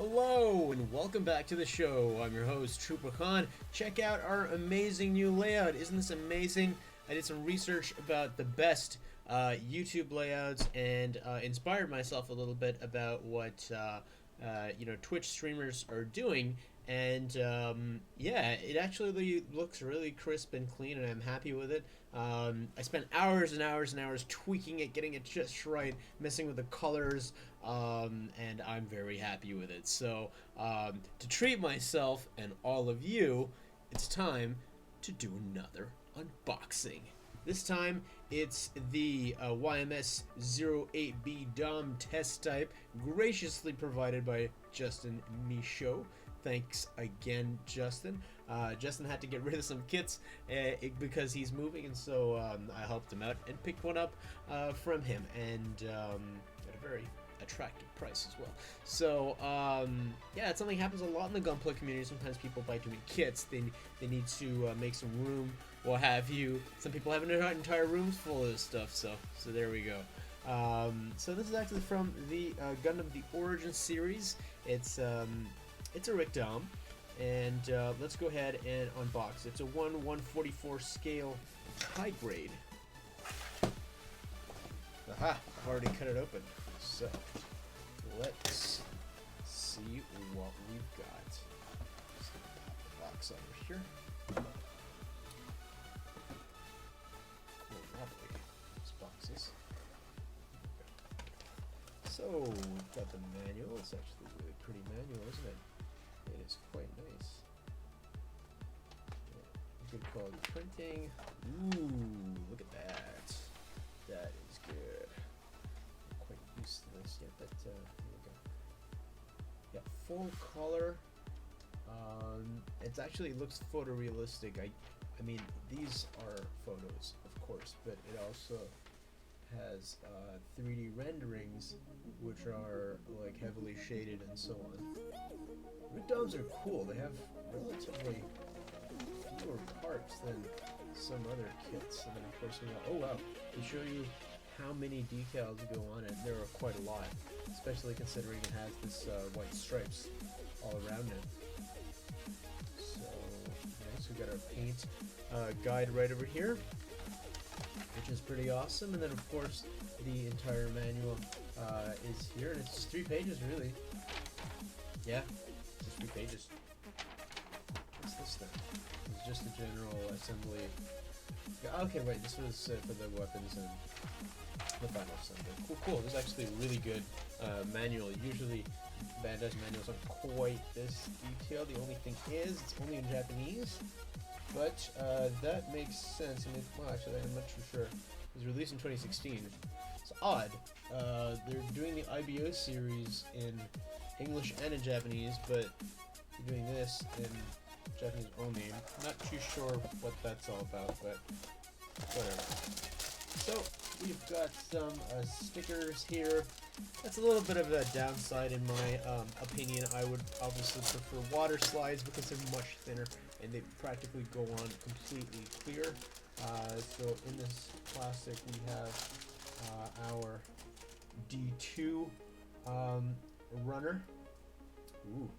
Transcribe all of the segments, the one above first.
Hello and welcome back to the show. I'm your host, Trooper Khan. Check out our amazing new layout. Isn't this amazing? I did some research about the best YouTube layouts and inspired myself a little bit about what Twitch streamers are doing. And yeah, it actually looks really crisp and clean, and I'm happy with it. I spent hours and hours and hours tweaking it, getting it just right, messing with the colors, and I'm very happy with it. So to treat myself and all of you, it's time to do another unboxing. This time it's the YMS-08B DOM test type, graciously provided by Justin Michaud. Thanks again, Justin. Justin had to get rid of some kits because he's moving, and so I helped him out and picked one up from him, and at a very attractive price as well. So yeah, it's something that happens a lot in the gunplay community. Sometimes people buy too many kits. They need to make some room, what have you. Some people have entire rooms full of this stuff. So there we go. So this is actually from the Gundam The Origin series. It's a Rick Dom, and let's go ahead and unbox. It's a 1/144 scale high grade. Aha! I've already cut it open. So let's see what we've got. Just gonna pop the box over here. Oh, lovely. These boxes. So we've got the manual. It's actually a really pretty manual, isn't it? It is quite nice. Yeah, good quality printing. Ooh, look at that. That is good. I'm quite used to this yet, but here we go. Yeah, full color. It actually looks photorealistic. I mean, these are photos, of course, but it also has 3D renderings, which are like heavily shaded and so on. Rick Doms are cool. They have relatively fewer parts than some other kits. And then of course we got, oh wow, to show you how many decals go on it, there are quite a lot, especially considering it has this white stripes all around it. So nice. We got our paint guide right over here, which is pretty awesome. And then of course the entire manual is here, and it's just 3 pages really. Yeah, just 3 pages. What's this then? It's just a general assembly. Okay, wait, this was for the weapons and the final assembly. Cool. This is actually a really good manual. Usually Bandai's manuals aren't quite this detailed. The only thing is, it's only in Japanese. But that makes sense. I mean, well, actually, I'm not too sure. It was released in 2016. It's odd. They're doing the IBO series in English and in Japanese, but they're doing this in Japanese only. I'm not too sure what that's all about, but whatever. So we've got some stickers here. That's a little bit of a downside in my opinion. I would obviously prefer water slides because they're much thinner and they practically go on completely clear. So in this plastic we have our D2 runner. Ooh.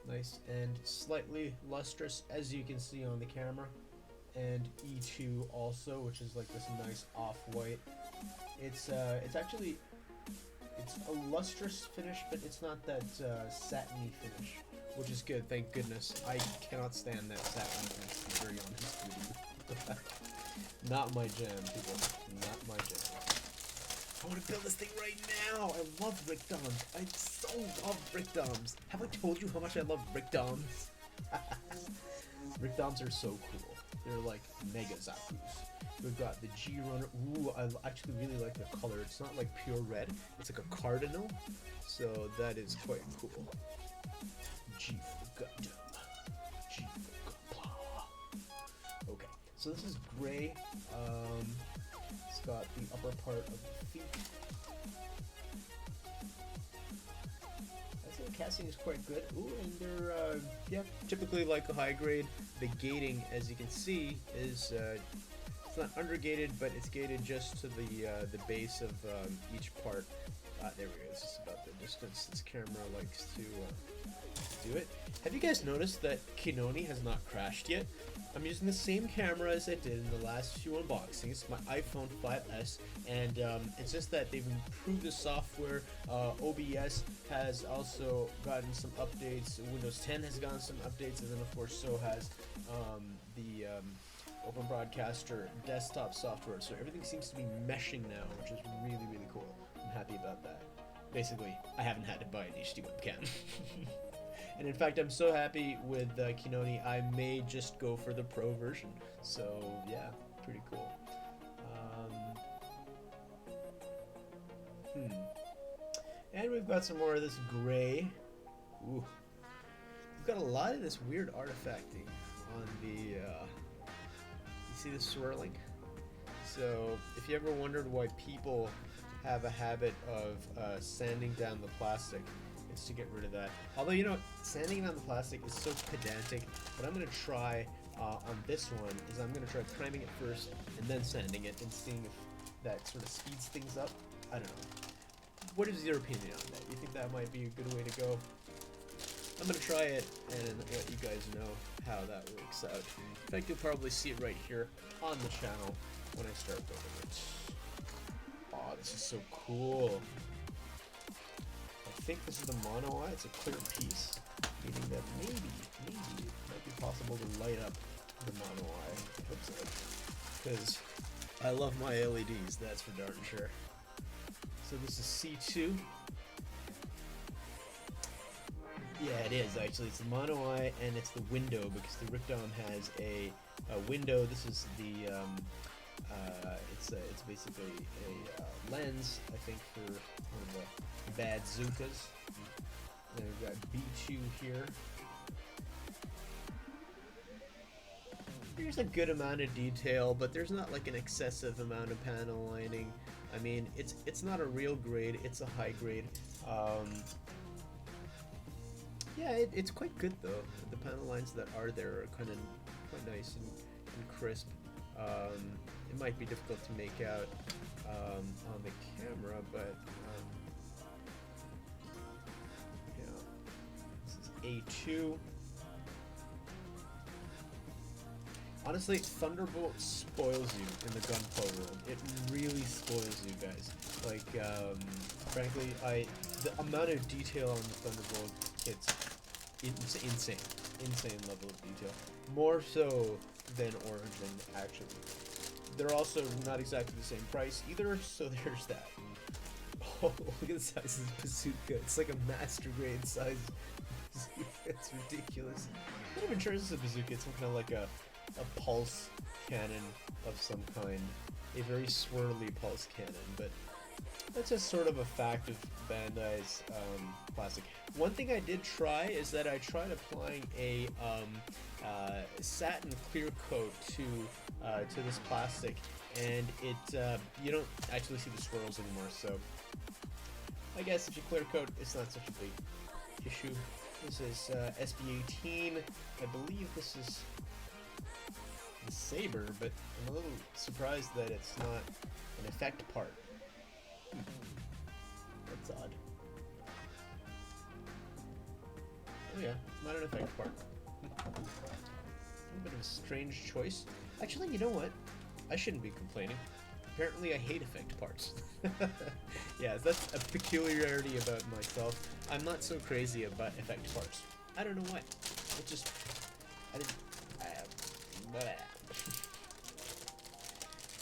Nice and slightly lustrous, as you can see on the camera. And E2 also, which is like this nice off-white. It's actually a lustrous finish, but it's not that satiny finish, which is good. Thank goodness. I cannot stand that satiny finish, to be very honest with you. Not my jam, people. Not my jam. I want to build this thing right now. I love Rick Doms. I so love Rick Doms. Have I told you how much I love Rick Doms? Rick Doms are so cool. They're like mega Zakus. We've got the G Runner. Ooh, I actually really like the color. It's not like pure red. It's like a cardinal. So that is quite cool. G for Gundam. G for Gunpla. Okay, so this is gray. It's got the upper part of the feet. I think the casting is quite good. Ooh, and they're, yeah, typically like a high grade. The gating, as you can see, is It's not undergated, but it's gated just to the base of each part. There we go. This is about the distance this camera likes to do it. Have you guys noticed that Kinoni has not crashed yet? I'm using the same camera as I did in the last few unboxings, my iPhone 5S, and it's just that they've improved the software. OBS has also gotten some updates, Windows 10 has gotten some updates, and then of course so has the Open Broadcaster desktop software, so everything seems to be meshing now, which is really, really cool. I'm happy about that. Basically, I haven't had to buy an HD webcam. And in fact, I'm so happy with Kinoni, I may just go for the Pro version. So yeah, pretty cool. And we've got some more of this gray. Ooh. We've got a lot of this weird artifacting on the, you see the swirling? So if you ever wondered why people have a habit of sanding down the plastic, it's to get rid of that. Although, you know, sanding down the plastic is so pedantic, what I'm going to try on this one is I'm going to try priming it first and then sanding it and seeing if that sort of speeds things up. I don't know. What is your opinion on that? You think that might be a good way to go? I'm going to try it and let you guys know how that works out. In fact, you'll probably see it right here on the channel when I start building it. Oh, this is so cool. I think this is the mono eye. It's a clear piece, meaning that maybe it might be possible to light up the mono eye. I hope so, because I love my LEDs, that's for darn sure. So this is C2. Yeah, it is actually. It's the mono eye and it's the window, because the Ripdom has a window. This is the it's basically a lens, I think, for one of the bad Zukas. Then we've got B2 here. There's a good amount of detail, but there's not like an excessive amount of panel lining. I mean, it's not a real grade, it's a high grade. Yeah, it's quite good though. The panel lines that are there are kind of quite nice and crisp. It might be difficult to make out on the camera, but yeah, this is A2. Honestly, Thunderbolt spoils you in the gunpowder world. It really spoils you guys. Like, frankly, the amount of detail on the Thunderbolt kits, it's insane level of detail. More so than Origin, actually. They're also not exactly the same price either, so there's that. Oh, look at the size of the bazooka. It's like a master grade size bazooka. It's ridiculous. I'm not even sure this is a bazooka. It's some kind of like a pulse cannon of some kind. A very swirly pulse cannon, but that's just sort of a fact of Bandai's plastic. One thing I did try is that I tried applying a satin clear coat to this plastic, and it you don't actually see the swirls anymore. So I guess if you clear coat, it's not such a big issue. This is SB18. I believe this is the Saber, but I'm a little surprised that it's not an effect part. That's odd. Oh yeah, not an effect part. A little bit of a strange choice. Actually, you know what? I shouldn't be complaining. Apparently I hate effect parts. Yeah, that's a peculiarity about myself. I'm not so crazy about effect parts. I don't know why. It just... I didn't...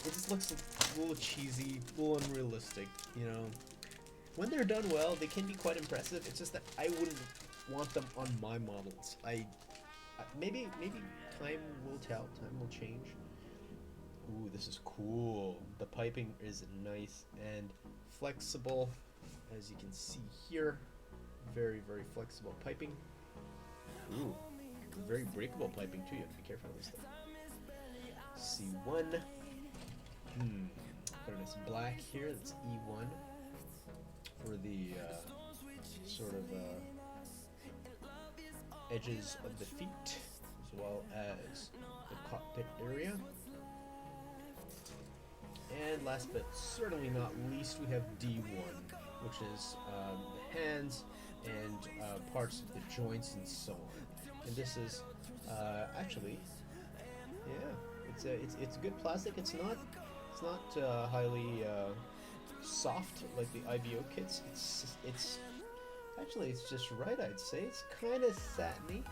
It just looks a little cheesy, a little unrealistic, you know. When they're done well, they can be quite impressive. It's just that I wouldn't want them on my models. Maybe time will tell. Time will change. Ooh, this is cool. The piping is nice and flexible, as you can see here. Very, very flexible piping. Ooh, very breakable piping too. You have to be careful with this stuff. C1. Got a nice black here. That's E1 for the sort of edges of the feet, as well as the cockpit area. And last but certainly not least, we have D1, which is the hands and parts of the joints and so on. And this is actually, yeah, it's good plastic. It's not highly soft like the IBO kits. It's actually, it's just right, I'd say. It's kind of satiny,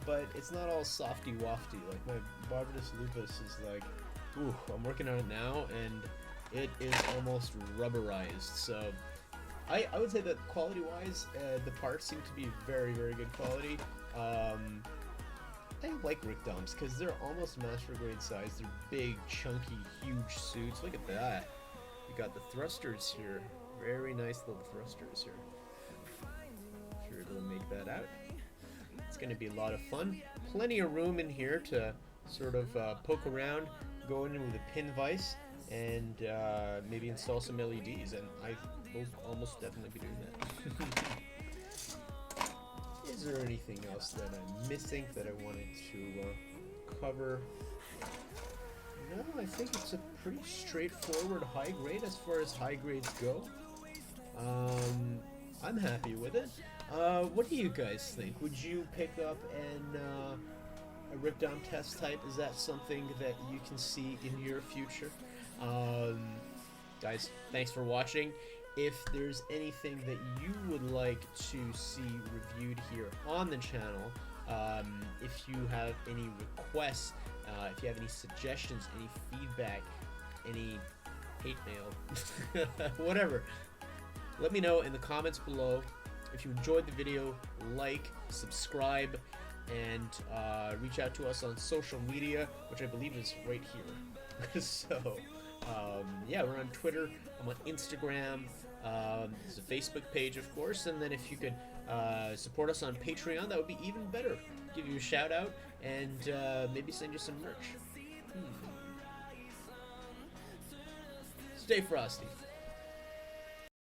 but it's not all softy wafty. Like my Barbados Lupus is like, ooh, I'm working on it now, and it is almost rubberized. So I would say that quality-wise, the parts seem to be very, very good quality. I like Rick Dumps because they're almost master grade size. They're big, chunky, huge suits. Look at that. We got the thrusters here. Very nice little thrusters here. If you're able to make that out. It's going to be a lot of fun. Plenty of room in here to sort of poke around, go in with a pin vise, and maybe install some LEDs. And I will almost definitely be doing that. Is there anything else that I'm missing that I wanted to cover? No, I think it's a pretty straightforward high grade as far as high grades go. I'm happy with it. What do you guys think? Would you pick up a rip down test type? Is that something that you can see in your future? Guys, thanks for watching. If there's anything that you would like to see reviewed here on the channel, if you have any requests, if you have any suggestions, any feedback, any hate mail, whatever, let me know in the comments below. If you enjoyed the video, like, subscribe, and reach out to us on social media, which I believe is right here. So, yeah, we're on Twitter, I'm on Instagram, there's a Facebook page, of course, and then if you could support us on Patreon, that would be even better. Give you a shout out, and maybe send you some merch. Stay frosty.